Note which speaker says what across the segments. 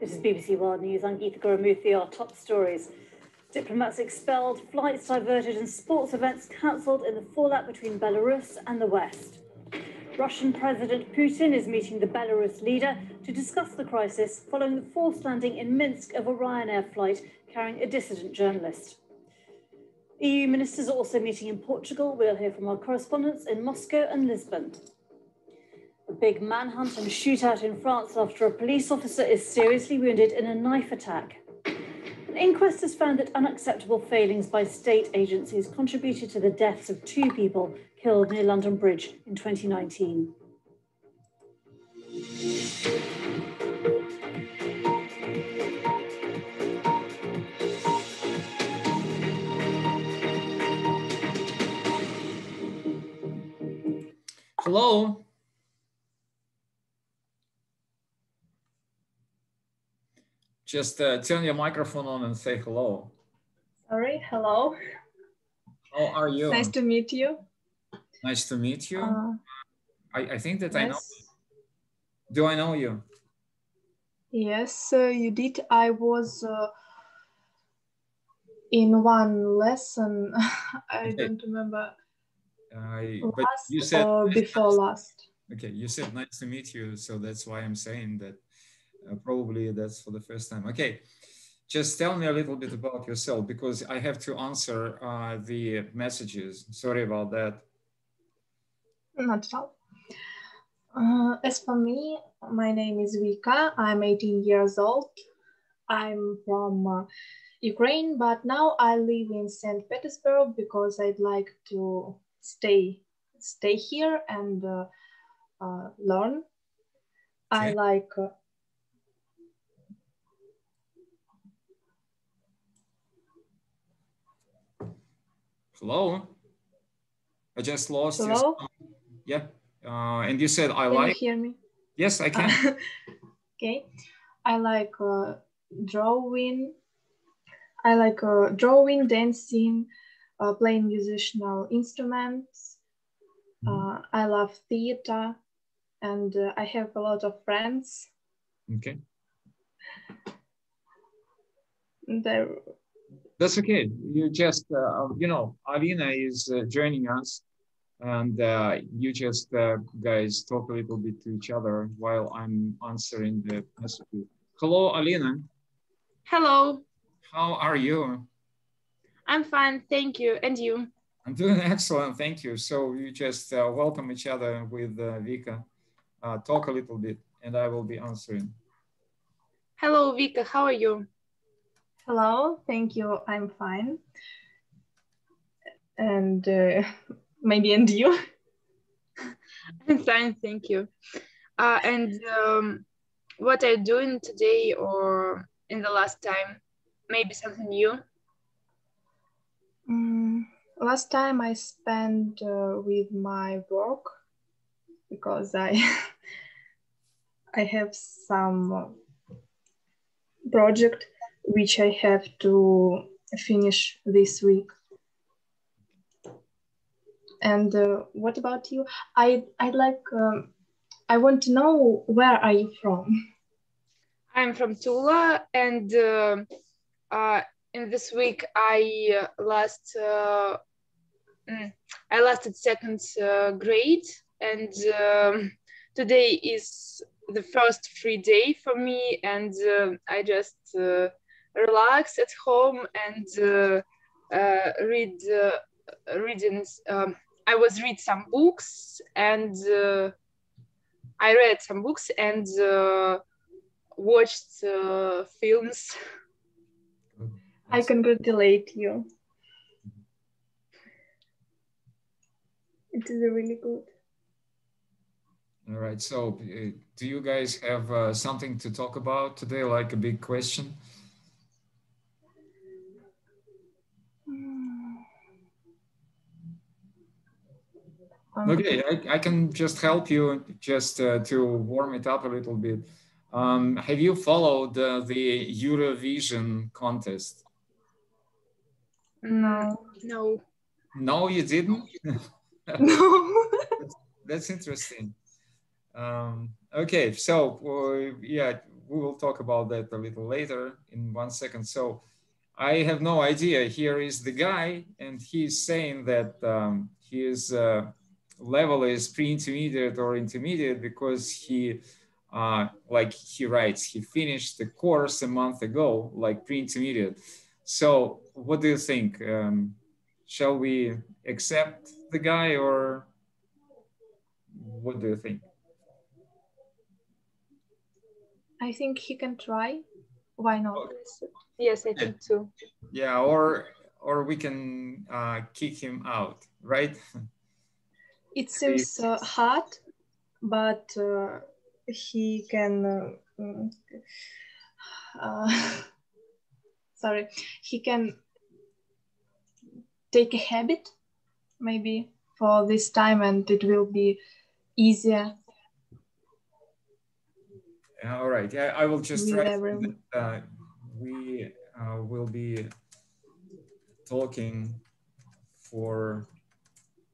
Speaker 1: This is BBC World News. I'm Geetha Gurumurthy. Our top stories. Diplomats expelled, flights diverted and sports events cancelled in the fallout between Belarus and the West. Russian President Putin is meeting the Belarus leader to discuss the crisis following the forced landing in Minsk of a Ryanair flight carrying a dissident journalist. EU ministers are also meeting in Portugal. We'll hear from our correspondents in Moscow and Lisbon. A big manhunt and shootout in France after a police officer is seriously wounded in a knife attack. An inquest has found that unacceptable failings by state agencies contributed to the deaths of 2 people killed near London Bridge in 2019.
Speaker 2: Hello. Just turn your microphone on and say hello.
Speaker 3: Sorry, hello.
Speaker 2: How are you?
Speaker 3: Nice to meet you.
Speaker 2: Nice to meet you. I think that
Speaker 3: yes.
Speaker 2: I know. Do I know you?
Speaker 3: Yes, you did. I was in one lesson. I don't remember.
Speaker 2: But you said
Speaker 3: or before last.
Speaker 2: Okay, you said nice to meet you, so that's why I'm saying that. Probably that's for the first time. Okay, just tell me a little bit about yourself because I have to answer the messages. Sorry about that.
Speaker 3: Not at all. As for me, my name is Vika. I'm 18 years old. I'm from Ukraine, but now I live in St. Petersburg because I'd like to stay here and learn.
Speaker 2: Okay.
Speaker 3: I like.
Speaker 2: Hello. I just lost you.
Speaker 3: Hello?
Speaker 2: Yeah. And you said I
Speaker 3: Can
Speaker 2: like.
Speaker 3: you hear me?
Speaker 2: Yes, I can.
Speaker 3: Okay. I like drawing. I like drawing, dancing, playing musical instruments. I love theater, and I have a lot of friends.
Speaker 2: Okay.
Speaker 3: That's
Speaker 2: okay. You just, you know, Alina is joining us and you just guys talk a little bit to each other while I'm answering the messages. Hello, Alina.
Speaker 4: Hello.
Speaker 2: How are you?
Speaker 4: I'm fine, thank you. And you?
Speaker 2: I'm doing excellent, thank you. So you just welcome each other with Vika. Talk a little bit and I will be answering.
Speaker 4: Hello, Vika, how are you?
Speaker 3: Hello, thank you. I'm fine. And maybe and you?
Speaker 4: I'm fine, thank you. And what are you doing today or in the last time? Maybe something new?
Speaker 3: Last time I spent with my work because I have some project which I have to finish this week. And what about you? I want to know, where are you from?
Speaker 4: I'm from Tula, and in this week I lasted second grade, and today is the first free day for me, and I just relax at home and I was read some books, and I read some books and watched films.
Speaker 3: I congratulate you. It is really good.
Speaker 2: All right, so do you guys have something to talk about today, like a big question? Okay, I can just help you just to warm it up a little bit. Have you followed the Eurovision contest?
Speaker 3: No.
Speaker 4: No.
Speaker 2: No, you didn't?
Speaker 3: No.
Speaker 2: That's interesting. Okay, so yeah, we will talk about that a little later in 1 second. So I have no idea. Here is the guy, and he's saying that his level is pre-intermediate or intermediate because he, like he writes, he finished the course a month ago, like pre-intermediate. So what do you think? Shall we accept the guy, or what do you think?
Speaker 3: I think he can try. Why not?
Speaker 4: Yes, I think too.
Speaker 2: Yeah, or we can kick him out, right?
Speaker 3: It seems hard, but he can. Sorry, he can take a habit, maybe for this time, and it will be easier.
Speaker 2: All right. Yeah, I will just try.
Speaker 3: Everyone.
Speaker 2: We will be talking for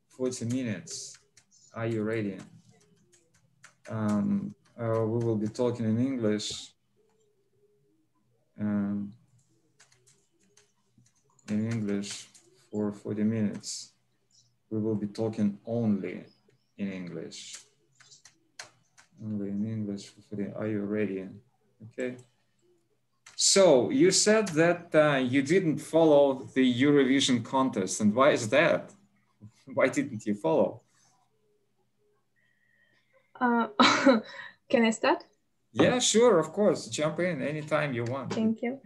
Speaker 2: 40 minutes. Are you ready? We will be talking in English. In English for 40 minutes. We will be talking only in English. Only in English for 40. Are you ready? Okay. So you said that you didn't follow the Eurovision contest, and why is that? Why didn't you follow?
Speaker 3: Can I start?
Speaker 2: Yeah, sure, of course. Jump in anytime you want.
Speaker 3: Thank you.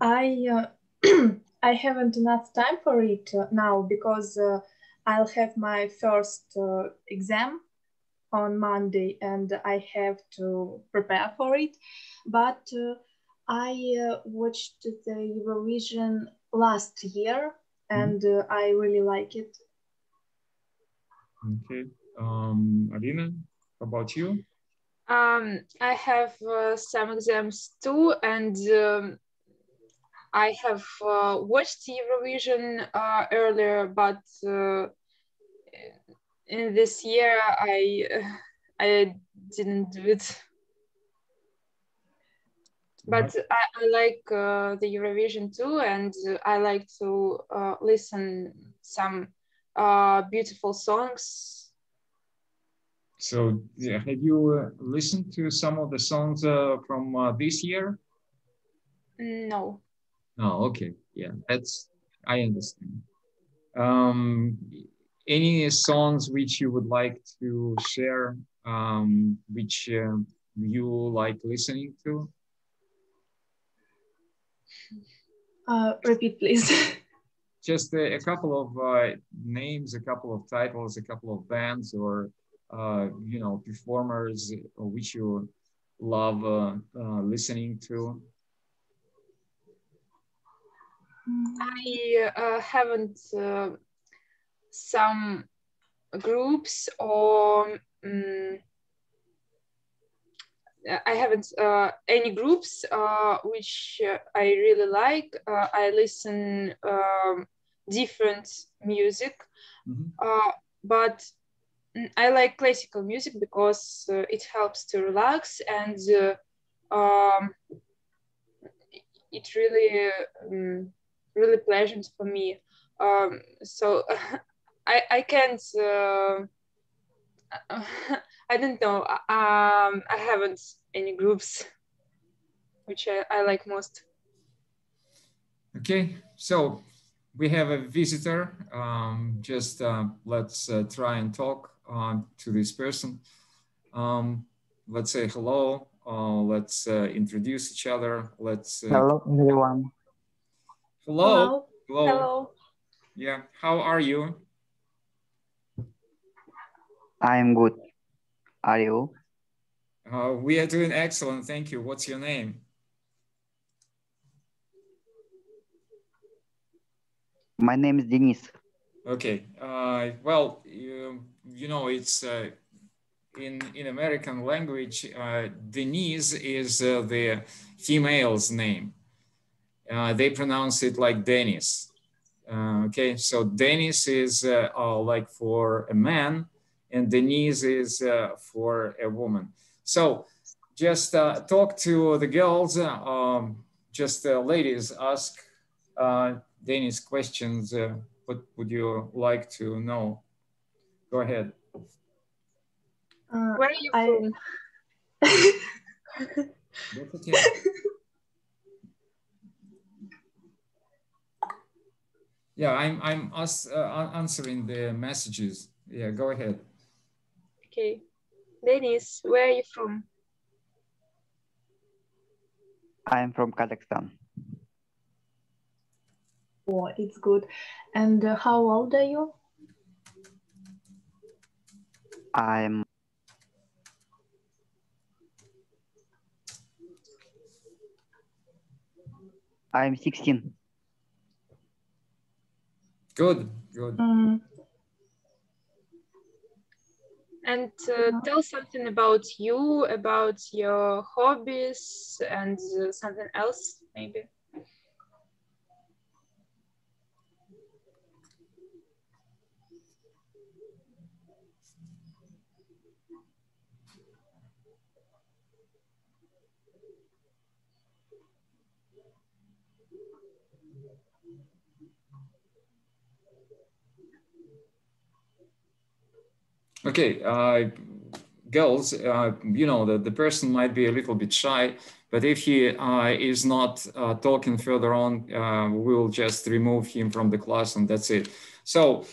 Speaker 3: I haven't enough time for it now because I'll have my first exam on Monday and I have to prepare for it. But I watched the Eurovision last year and I really like it.
Speaker 2: Okay. Alina, how about you?
Speaker 4: I have some exams too, and I have watched Eurovision earlier, but in this year I didn't do it. But I like the Eurovision too, and I like to listen some beautiful songs.
Speaker 2: So yeah, have you listened to some of the songs from this year?
Speaker 4: No.
Speaker 2: Oh, okay. Yeah, I understand. Any songs which you would like to share, which you like listening to?
Speaker 3: Repeat, please.
Speaker 2: Just a couple of names, a couple of titles, a couple of bands, or performers which you love listening to.
Speaker 4: I haven't some groups or I haven't any groups which I really like. I listen different music, but I like classical music because it helps to relax and it really pleasant for me. So I can't. I don't know. I haven't any groups which I like most.
Speaker 2: Okay, so we have a visitor. Let's try and talk to this person. Let's say hello. Let's introduce each other. Let's.
Speaker 5: Hello, everyone.
Speaker 2: Hello. Hello.
Speaker 3: Hello.
Speaker 2: Yeah. How are you?
Speaker 5: I'm good. Are you?
Speaker 2: We are doing excellent. Thank you. What's your name?
Speaker 5: My name is Denis.
Speaker 2: Okay. Well, you know, it's in American language, Denise is the female's name. They pronounce it like Dennis. Okay, so Dennis is like for a man, and Denise is for a woman. So just talk to the girls, ladies, ask Dennis questions. What would you like to know? Go ahead.
Speaker 4: Where are you from?
Speaker 2: That's okay. Yeah, I'm answering the messages. Yeah, go ahead.
Speaker 4: Okay. Dennis, where are you from?
Speaker 5: I'm from Kazakhstan.
Speaker 3: Oh, it's good. And how old are you?
Speaker 5: I'm 16.
Speaker 2: Good, good.
Speaker 4: And tell something about you, about your hobbies, and something else, maybe.
Speaker 2: Okay, girls, you know that the person might be a little bit shy, but if he is not talking further on, we'll just remove him from the class and that's it. So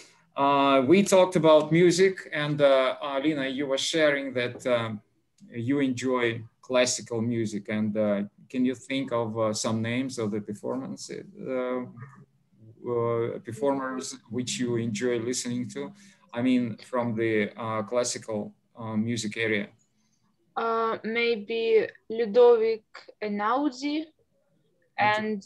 Speaker 2: we talked about music, and Alina, you were sharing that you enjoy classical music, and can you think of some names of the performers which you enjoy listening to? I mean, from the classical music area.
Speaker 4: Maybe Ludovic Einaudi, and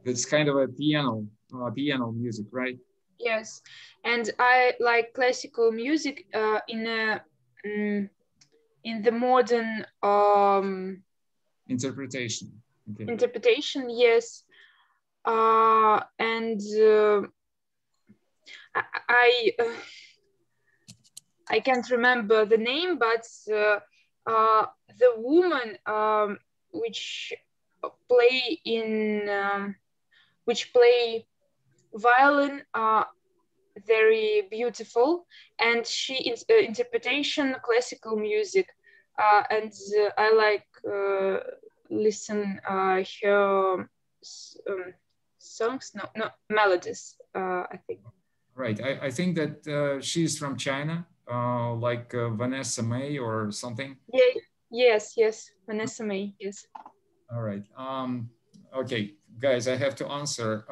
Speaker 2: it's kind of a piano music, right?
Speaker 4: Yes, and I like classical music in the modern
Speaker 2: interpretation. Okay.
Speaker 4: Interpretation, yes. And I can't remember the name, but the woman which play violin very beautiful, and she interpretation classical music, and I like listen her songs, no melodies, I think.
Speaker 2: Right, I think that she's from China, like Vanessa May or something.
Speaker 4: Yeah, yes, Vanessa May, yes.
Speaker 2: All right. Okay, guys, I have to answer.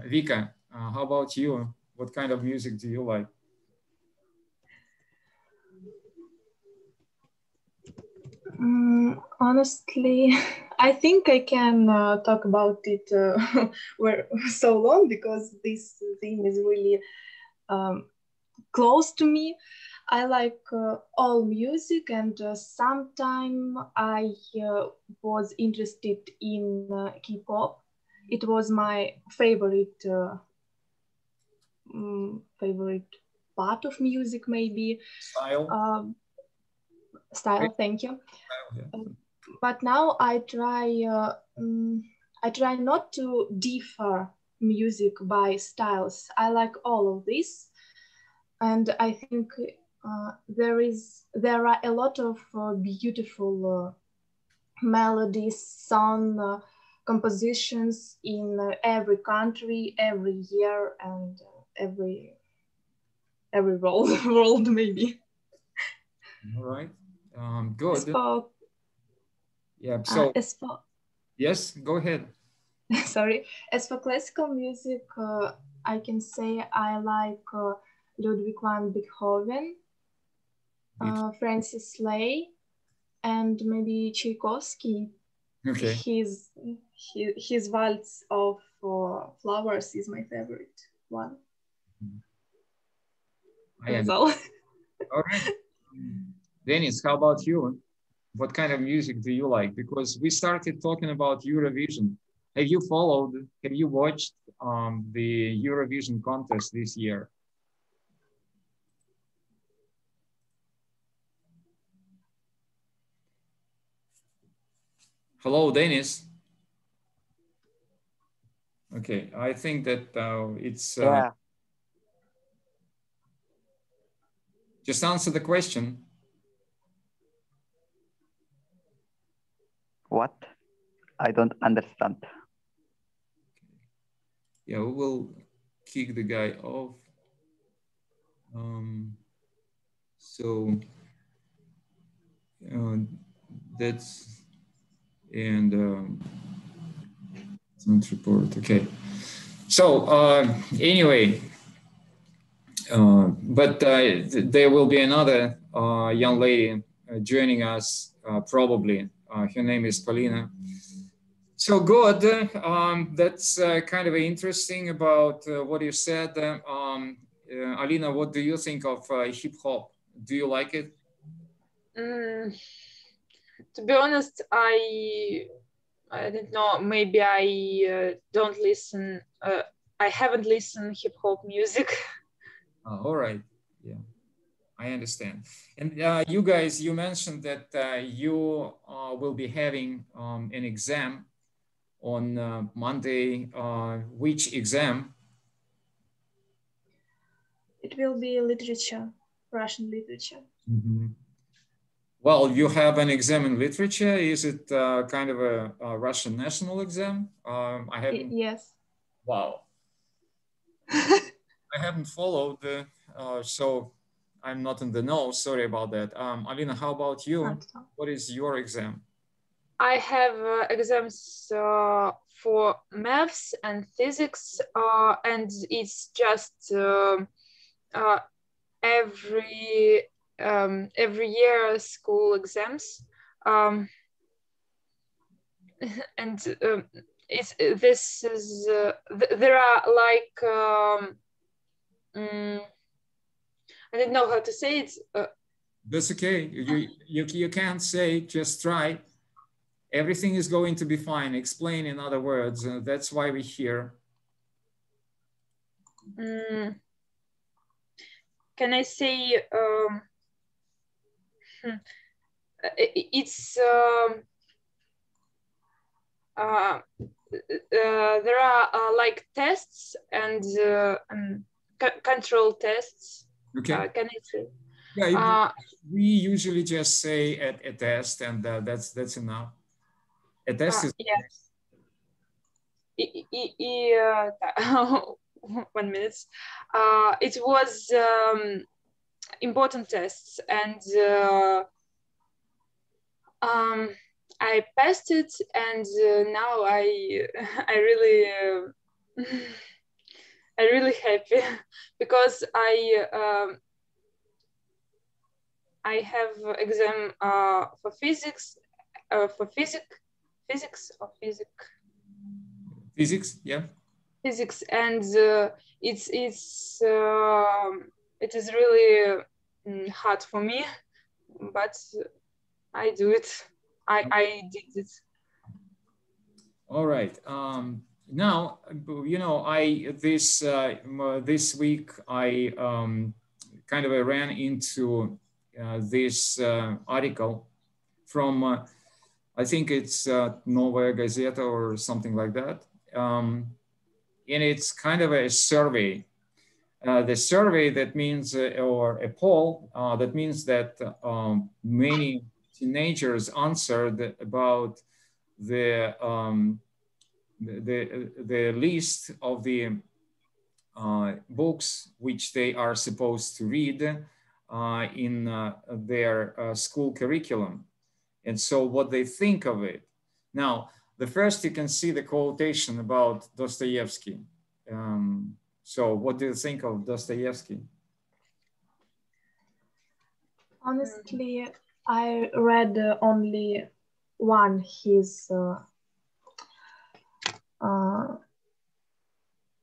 Speaker 2: Vika, how about you? What kind of music do you like?
Speaker 3: Honestly, I think I can talk about it so long, because this theme is really close to me. I like all music, and sometime I was interested in K-pop. It was my favorite part of music, maybe.
Speaker 2: Style.
Speaker 3: Style, thank you. But now I try not to differ music by styles. I like all of this, and I think there are a lot of beautiful melodies, song compositions in every country, every year, and every world maybe.
Speaker 2: All right. Good. Yeah. So yes, go ahead.
Speaker 3: Sorry. As for classical music, I can say I like Ludwig van Beethoven, Francis Lay, and maybe Tchaikovsky.
Speaker 2: Okay.
Speaker 3: His Waltz of Flowers is my favorite one. That's all.
Speaker 2: All right. Dennis, how about you? What kind of music do you like? Because we started talking about Eurovision. Have you watched the Eurovision contest this year? Hello, Dennis. Okay, I think that it's...
Speaker 5: Yeah.
Speaker 2: Just answer the question.
Speaker 5: What? I don't understand.
Speaker 2: Yeah, we will kick the guy off. So that's, and don't report, okay. So anyway, but there will be another young lady joining us probably. Her name is Polina. So good. That's kind of interesting about what you said. Alina, what do you think of hip hop? Do you like it?
Speaker 4: To be honest, I don't know. Maybe I don't listen. I haven't listened hip hop music.
Speaker 2: All right. Yeah, I understand. And you guys, you mentioned that you will be having an exam on Monday. Which exam?
Speaker 3: It will be literature, Russian literature.
Speaker 2: Mm-hmm. Well, you have an exam in literature. Is it kind of a Russian national exam? I haven't.
Speaker 3: Yes.
Speaker 2: Wow. I haven't followed, so I'm not in the know. Sorry about that. Alina, how about you? What is your exam?
Speaker 4: I have exams for maths and physics, and it's just every year school exams, and this is there are like I don't know how to say it.
Speaker 2: That's okay. You can't say, just try. Everything is going to be fine. Explain in other words. That's why we're here.
Speaker 4: Can I say it's there are like tests and control tests.
Speaker 2: Okay.
Speaker 4: Can I say?
Speaker 2: Yeah, we usually just say a test, and that's enough. A test is
Speaker 4: yes. 1 minute. It was important tests, and I passed it, and now I really I really happy because I have exam for physics,
Speaker 2: physics, yeah.
Speaker 4: Physics, and it is really hard for me, but I do it. I did it.
Speaker 2: All right. Now, you know, this week I kind of ran into this article from I think it's Novaya Gazeta or something like that, and it's kind of a survey. The survey, that means, or a poll, that means that many teenagers answered about the list of the books which they are supposed to read in their school curriculum, and so what they think of it. Now, the first, you can see the quotation about Dostoevsky. So what do you think of Dostoevsky?
Speaker 3: Honestly, I read only one, his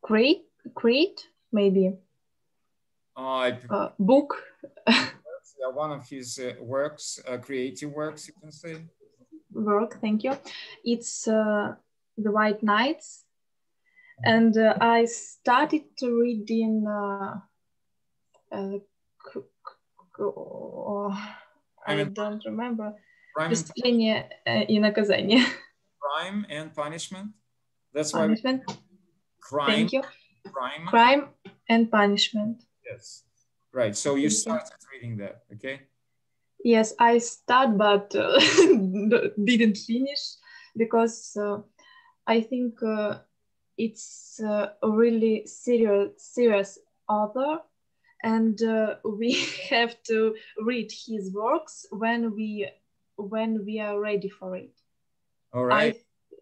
Speaker 3: Create, maybe, book.
Speaker 2: One of his works, creative works, you can say.
Speaker 3: Work, thank you. It's The White Knights. And I started to read in I don't remember. Преступление и наказание.
Speaker 2: crime and punishment. That's why
Speaker 3: Punishment.
Speaker 2: crime.
Speaker 3: Thank you.
Speaker 2: Crime.
Speaker 3: Crime and punishment.
Speaker 2: Yes. Right. So you
Speaker 3: Thank you.
Speaker 2: started reading that. Okay.
Speaker 3: Yes, I start but didn't finish because I think it's a really serious author, and we have to read his works when we are ready for it.
Speaker 2: All right.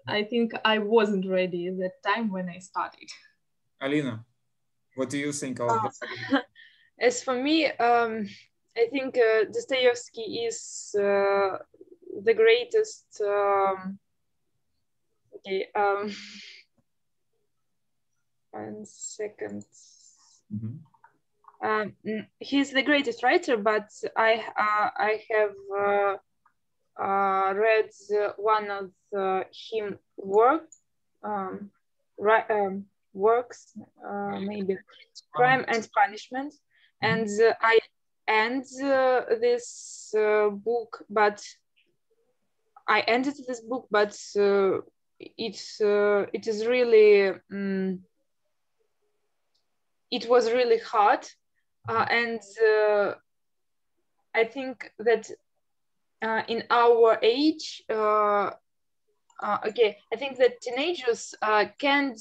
Speaker 3: I think I wasn't ready at that time when I started.
Speaker 2: Alina, what do you think of
Speaker 4: As for me, I think Dostoevsky is the greatest. Okay, 1 second. He's the greatest writer, but I have read one of him works, maybe Crime and Punishment, and I end this book, but I ended this book, but it is really it was really hard, and I think that in our age, okay, I think that teenagers can't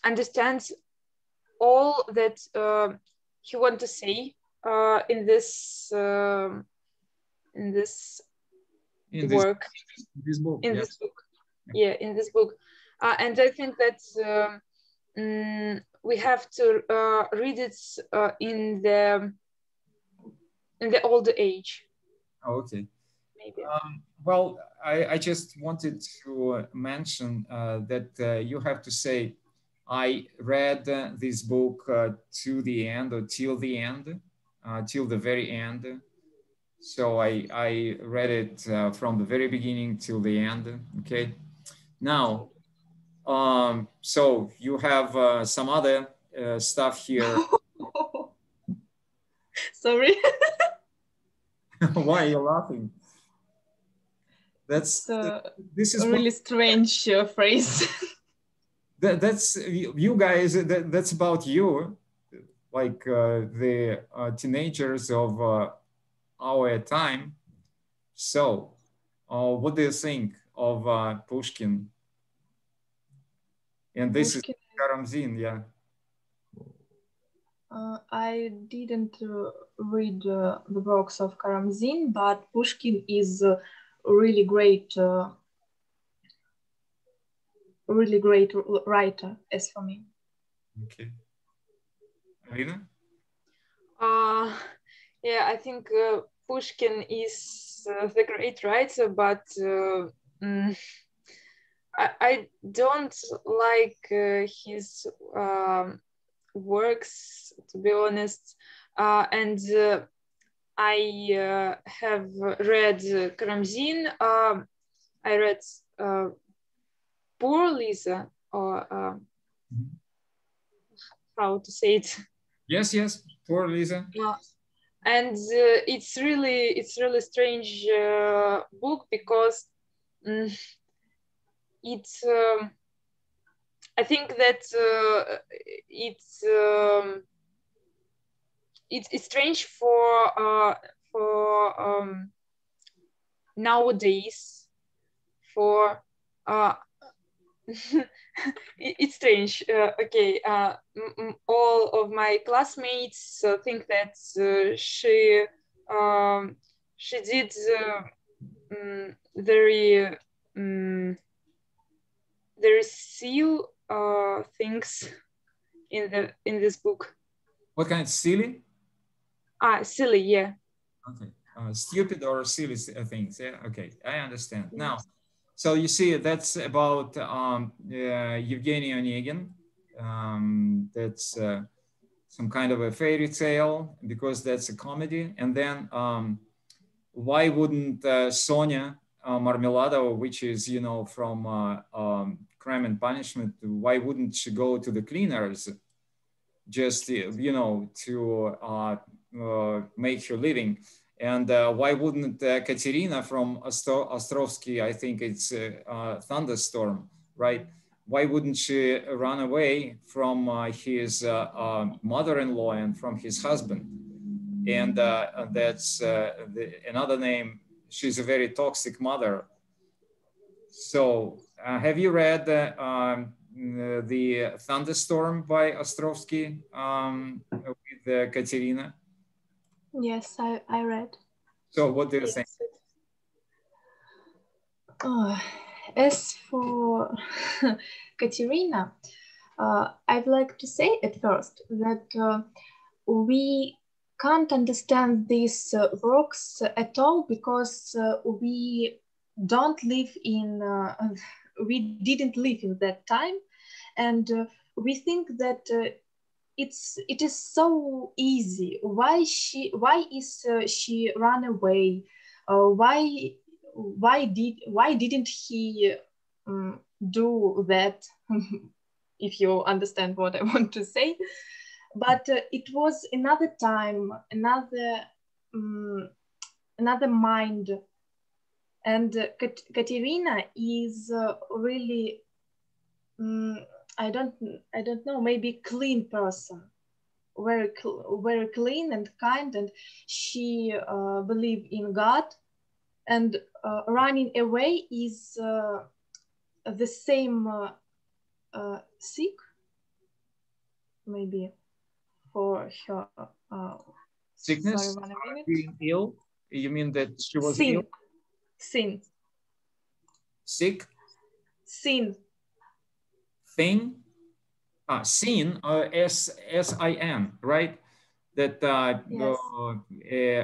Speaker 4: understand all that he want to say in this work, in this book. Yeah, in this book, and I think that we have to read it in the older age.
Speaker 2: Oh, okay.
Speaker 4: Maybe.
Speaker 2: Well, I just wanted to mention that you have to say, I read this book to the end, or till the end, till the very end. So I read it from the very beginning till the end. Okay. Now, so you have some other stuff here.
Speaker 3: Sorry.
Speaker 2: Why are you laughing? This is
Speaker 3: a really strange phrase.
Speaker 2: That's you guys. That's about you, like the teenagers of our time. So, what do you think of Pushkin? And this
Speaker 3: Pushkin.
Speaker 2: is Karamzin, yeah.
Speaker 3: I didn't read the works of Karamzin, but Pushkin is a really great writer, as for me.
Speaker 2: Okay. Alina?
Speaker 4: Yeah, I think Pushkin is the great writer, but I don't like his works, to be honest, and I have read Karamzin. I read Poor Lisa, or how to say it?
Speaker 2: Yes, Poor Lisa.
Speaker 4: And it's really strange book, because it's I think that it's strange for nowadays, for it's strange. Okay, all of my classmates think that she did very silly things in this book.
Speaker 2: What kind? Silly?
Speaker 4: Silly, yeah.
Speaker 2: Okay. Stupid or silly things. Yeah. Okay, I understand. Yes. Now, so you see, that's about Evgeny Onegin. That's some kind of a fairy tale, because that's a comedy. And then why wouldn't Sonia Marmeladova, which is, you know, from Crime and Punishment, why wouldn't she go to the cleaners just, you know, to make her living? And why wouldn't Katerina from Ostrovsky, I think it's thunderstorm, right? Why wouldn't she run away from his mother-in-law and from his husband? And that's another name. She's a very toxic mother. So have you read the Thunderstorm by Ostrovsky with Katerina?
Speaker 3: Yes, I read.
Speaker 2: So what do you think?
Speaker 3: As for Katerina, I'd like to say at first that we can't understand these works at all because we don't live in, we didn't live in that time, and we think that it is so easy. Why is she run away? Why didn't he do that? If you understand what I want to say. But it was another time, another mind, and Katerina is really I don't know, maybe clean person, very clean and kind, and she believe in God, and running away is the same sick, maybe for her
Speaker 2: sickness.
Speaker 3: Sorry, 1 minute.
Speaker 2: Being ill? You mean that she was
Speaker 3: Sin.
Speaker 2: ill?
Speaker 3: Sin.
Speaker 2: Sick?
Speaker 3: Sin.
Speaker 2: Thing? Sin, S-I-N, right? That
Speaker 3: Yes.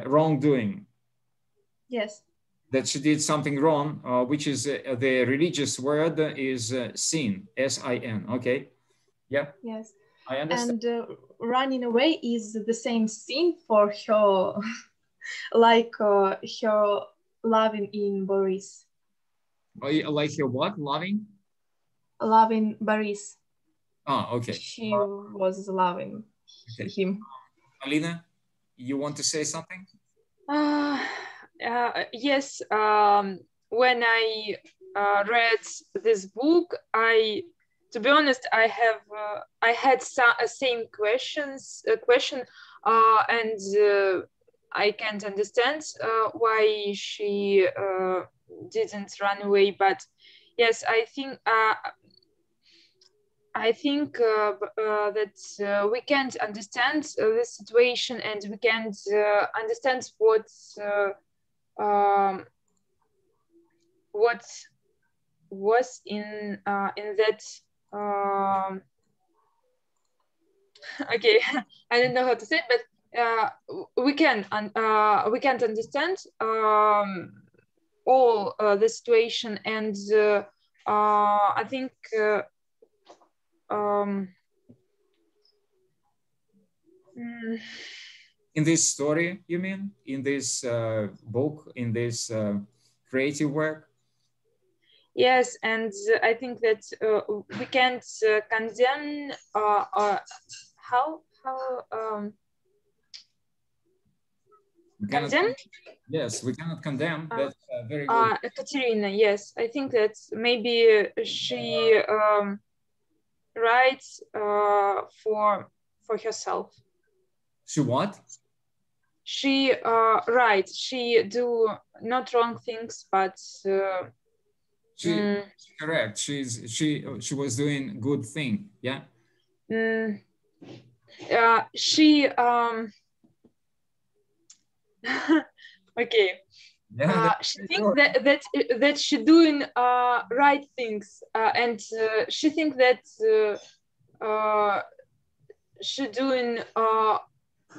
Speaker 2: wrongdoing.
Speaker 3: Yes.
Speaker 2: That she did something wrong, which is the religious word is sin, S-I-N, okay? Yeah.
Speaker 3: Yes.
Speaker 2: I understand.
Speaker 3: And running away is the same sin for her, like her loving in Boris.
Speaker 2: Like her what? Loving?
Speaker 3: Loving Boris.
Speaker 2: Okay.
Speaker 3: She was loving him.
Speaker 2: Alina, you want to say something?
Speaker 4: Yes. When I read this book, to be honest, I had same question, and I can't understand why she didn't run away. But yes, I think that we can't understand this situation, and we can't understand what was in that. Okay, I don't know how to say it, but we can't understand all the situation, and I think.
Speaker 2: In this story, you mean? In this book, in this creative work?
Speaker 4: Yes, and I think that we can't condemn how condemn?
Speaker 2: Yes, we cannot condemn. That's very good.
Speaker 4: Katerina, yes, I think that maybe she writes for herself.
Speaker 2: She what?
Speaker 4: She writes. She do not wrong things, but
Speaker 2: correct. She was doing good thing. Yeah.
Speaker 4: She okay.
Speaker 2: Yeah,
Speaker 4: she thinks that she doing right things, and she thinks that she doing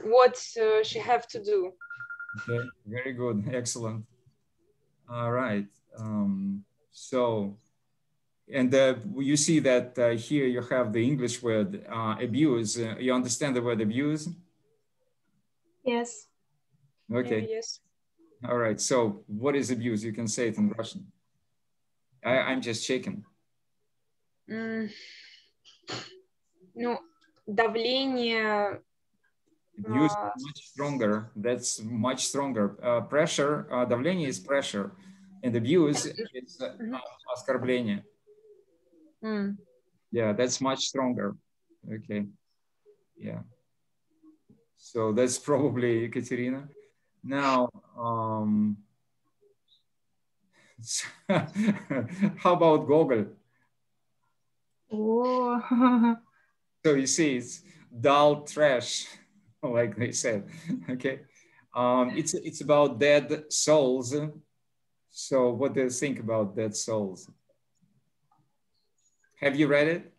Speaker 4: what she have to do.
Speaker 2: Okay, very good, excellent. All right. So, and you see that here you have the English word abuse. You understand the word abuse?
Speaker 3: Yes.
Speaker 2: Okay.
Speaker 4: Yes.
Speaker 2: All right. So, what is abuse? You can say it in Russian. I'm just checking.
Speaker 4: Ну, давление.
Speaker 2: Use much stronger. That's much stronger. Pressure, давление is pressure, and abuse is оскорбление. Yeah, that's much stronger. Okay. Yeah. So that's probably Ekaterina. Now, how about Gogol?
Speaker 3: Oh.
Speaker 2: So you see, it's dull trash, like they said. Okay. It's about dead souls. So what do you think about dead souls? Have you read it?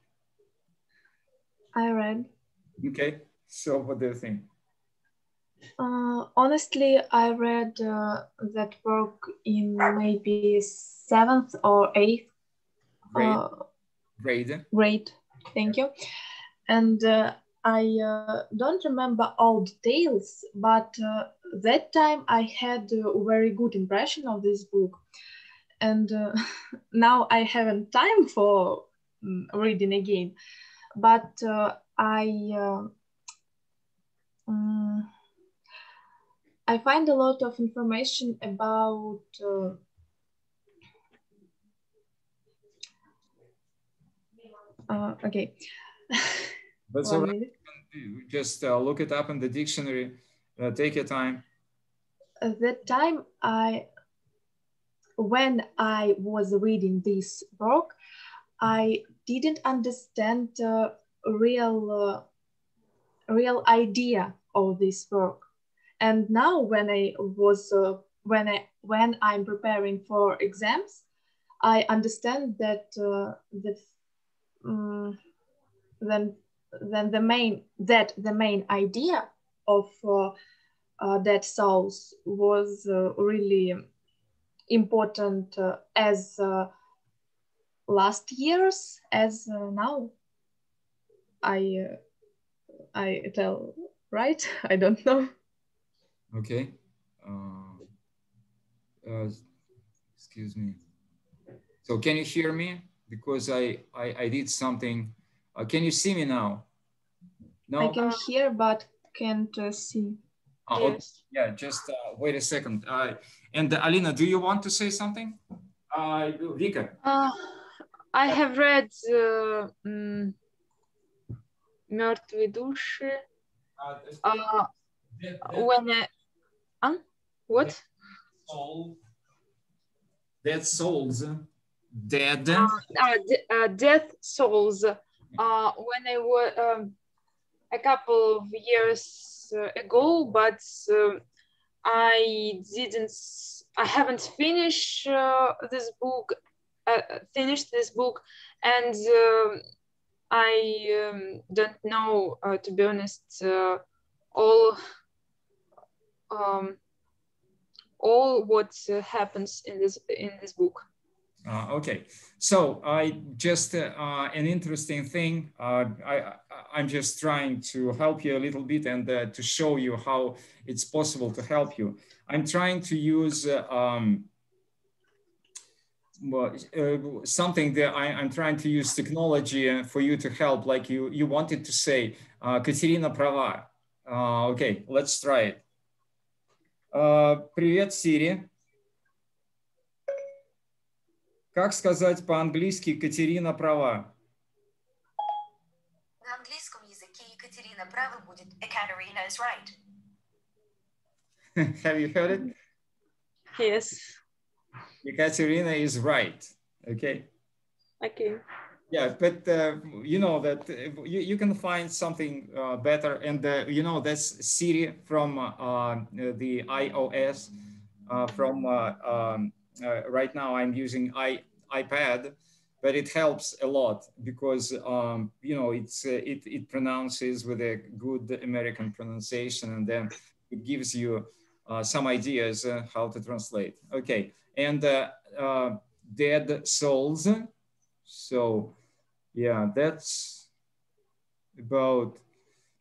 Speaker 3: I read.
Speaker 2: Okay. So what do you think?
Speaker 3: Honestly, I read that work in maybe 7th or 8th grade. Thank you. And I don't remember all details, but that time I had a very good impression of this book. And now I haven't time for reading again, but I find a lot of information about okay.
Speaker 2: That's all right. Just look it up in the dictionary. Take your time.
Speaker 3: At that time, when I was reading this book, I didn't understand the real idea of this work. And now, when I'm preparing for exams, I understand that the main idea of dead souls was really important as last years as now. I tell right? I don't know.
Speaker 2: Okay. Excuse me. So can you hear me? Because I did something. Can you see me now? No?
Speaker 3: I can hear, but can't see.
Speaker 2: Oh, yes. Yeah, just wait a second. And Alina, do you want to say something? Vika?
Speaker 4: I have read «Мертвые души». What?
Speaker 2: Dead souls. Dead.
Speaker 4: Death souls. When I was a couple of years ago, but I haven't finished this book. And I don't know, to be honest, all what happens in this book.
Speaker 2: Okay, so I just an interesting thing. I'm just trying to help you a little bit and to show you how it's possible to help you. I'm trying to use something that I'm trying to use technology for you to help, like you wanted to say. Катерина права. Okay, let's try it. Привет, Siri. Как сказать по-английски «Катерина права»?
Speaker 6: На английском языке Екатерина права будет «Ekaterina is right».
Speaker 2: Have you heard it?
Speaker 4: Yes.
Speaker 2: Ekaterina is right. Okay.
Speaker 4: Okay.
Speaker 2: Yeah, but you know that you can find something better, and you know that's Siri from the iOS. Right now I'm using iPad, but it helps a lot because you know it pronounces with a good American pronunciation, and then it gives you some ideas how to translate. Okay, and dead souls. So yeah, that's about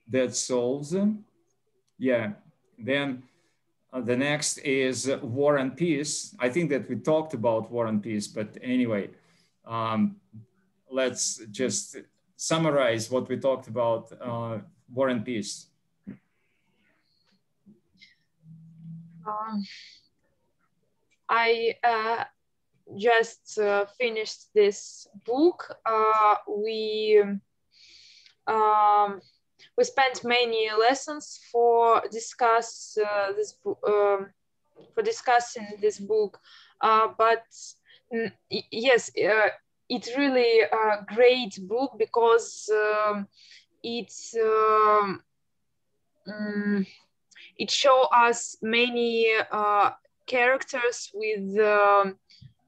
Speaker 2: dead souls. Yeah, then the next is War and Peace. I think that we talked about War and Peace, but anyway, let's just summarize what we talked about War and Peace.
Speaker 4: I just finished this book. We spent many lessons for discussing this book, but yes, it's really a great book because it shows us many characters with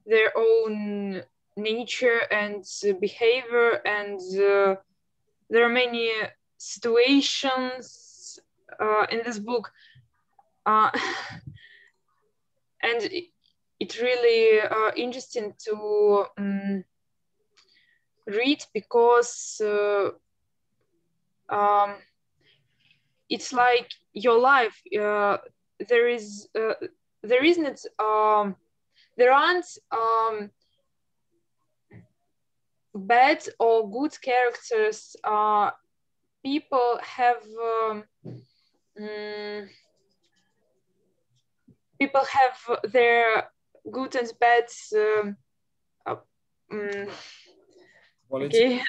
Speaker 4: their own nature and behavior, and there are many situations in this book, and it's really interesting to read because it's like your life. There aren't bad or good characters. People have their good and bad okay,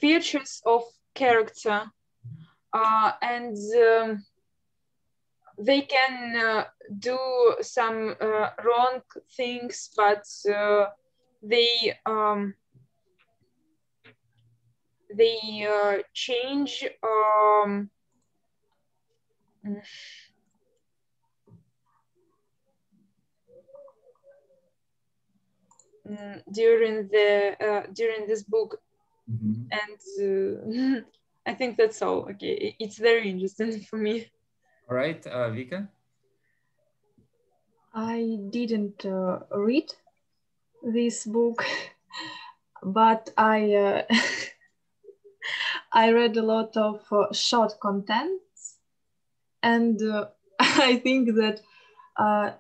Speaker 4: features of character, and they can do some wrong things, but they change during this book.
Speaker 2: Mhm.
Speaker 4: And I think that's all. Okay, it's very interesting for me.
Speaker 2: All right, Vika?
Speaker 3: I didn't read this book, but I I read a lot of short contents, and I think that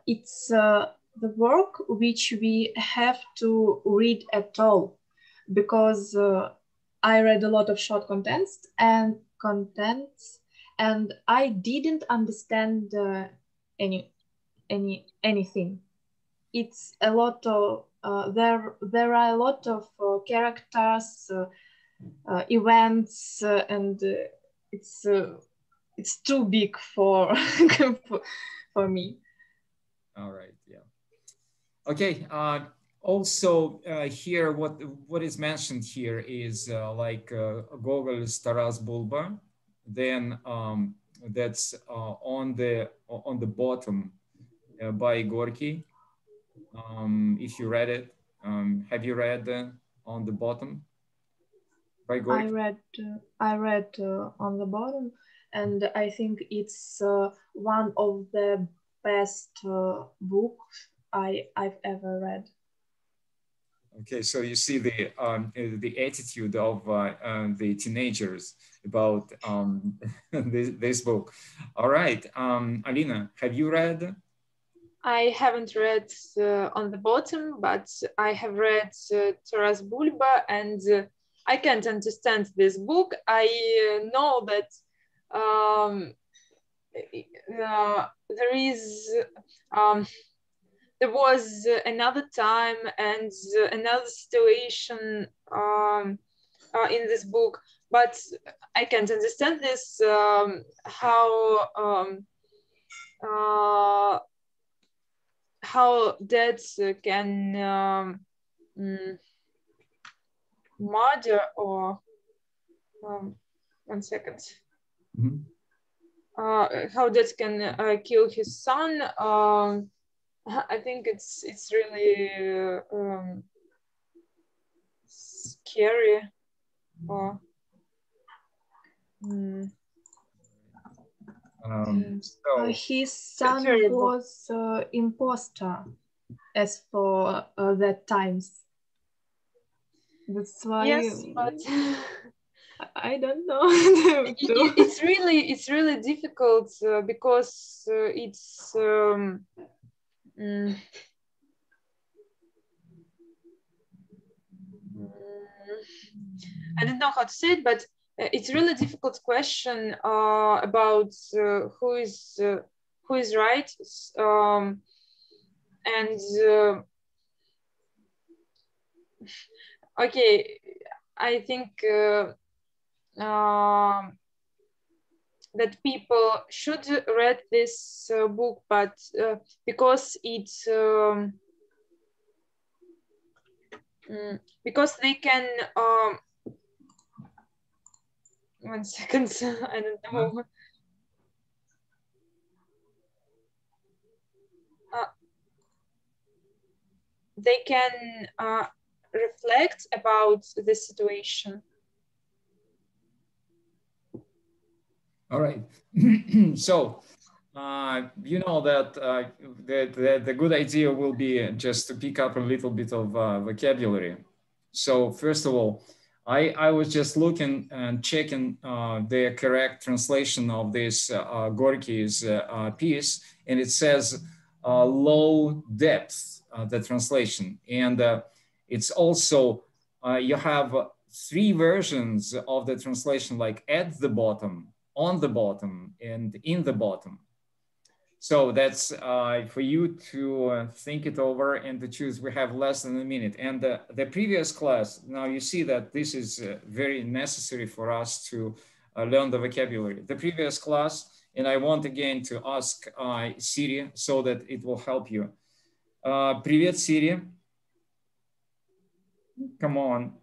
Speaker 3: it's the work which we have to read at all, because I read a lot of short contents, and I didn't understand anything. It's a lot of there are a lot of characters, events, and it's too big for for me.
Speaker 2: All right, yeah. Okay, also here what is mentioned here is like Gogol's Taras Bulba, then that's on the bottom by Gorky. If you read it, have you read on the bottom by Gorky?
Speaker 3: I read on the bottom, and I think it's one of the best books I've ever read.
Speaker 2: Okay, so you see the attitude of the teenagers about this book. All right, Alina, have you read?
Speaker 4: I haven't read on the bottom, but I have read Taras Bulba, and I can't understand this book. I know that there was another time and another situation in this book, but I can't understand this, how dads can murder or 1 second.
Speaker 2: Mm-hmm.
Speaker 4: How dads can kill his son. I think it's really scary.
Speaker 2: So
Speaker 3: his son was imposter as for that times. That's why.
Speaker 4: Yes, but
Speaker 3: I don't know.
Speaker 4: it's really difficult because it's I don't know how to say it, but it's really difficult question about who is right, and okay, I think that people should read this book, but because it's because they can 1 second, I don't know. They can reflect about the situation.
Speaker 2: All right. So, you know that the good idea will be just to pick up a little bit of vocabulary. So first of all, I was just looking and checking the correct translation of this Gorky's piece, and it says low depth, the translation. And it's also, you have 3 versions of the translation, like at the bottom, on the bottom, and in the bottom. So that's for you to think it over and to choose. We have less than a minute. And the previous class, now you see that this is very necessary for us to learn the vocabulary. The previous class, and I want again to ask Siri so that it will help you. Привет, Siri. Come on,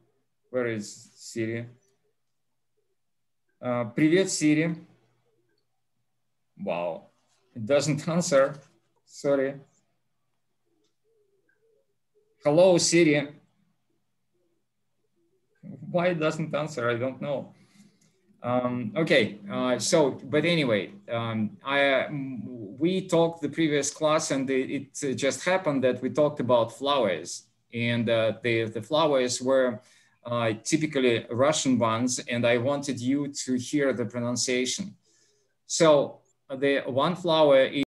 Speaker 2: where is Siri? Привет, Siri. Wow, it doesn't answer. Sorry. Hello, Siri. Why it doesn't answer? I don't know. Okay, but anyway, we talked the previous class, and it just happened that we talked about flowers, and the flowers were typically Russian ones, and I wanted you to hear the pronunciation. So the one flower is